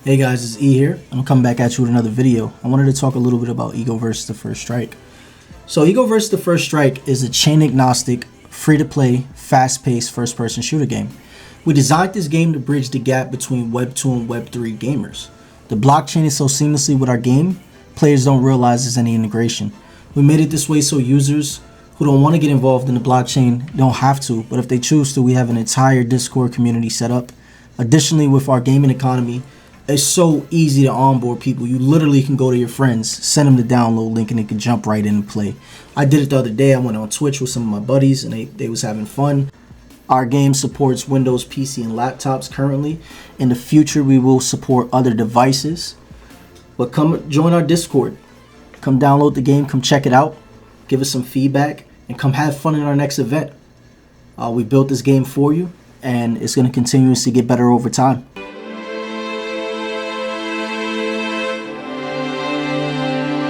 Hey guys, it's E here. I'm coming back at you with another video. I wanted to talk a little bit about EgoVersus The First Strike. So EgoVersus The First Strike is a chain agnostic, free-to-play, fast-paced first-person shooter game. We designed this game to bridge the gap between Web 2 and Web 3 gamers. The blockchain is so seamlessly with our game, players don't realize there's any integration. We made it this way so users who don't want to get involved in the blockchain don't have to, but if they choose to, we have an entire Discord community set up. Additionally, with our gaming economy, it's so easy to onboard people. You literally can go to your friends, send them the download link, and they can jump right in and play. I did it the other day. I went on Twitch with some of my buddies, and they was having fun. Our game supports Windows, PC, and laptops currently. In the future, we will support other devices. But come join our Discord. Come download the game. Come check it out. Give us some feedback, and come have fun in our next event. We built this game for you, and it's going to continuously get better over time.